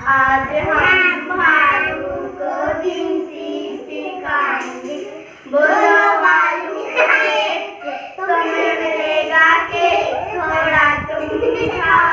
आज हम भालू को गिनती सिखाएंगे। बोलो भालू एक, तुम्हें मिलेगा केक, थोड़ा तुम खाओ।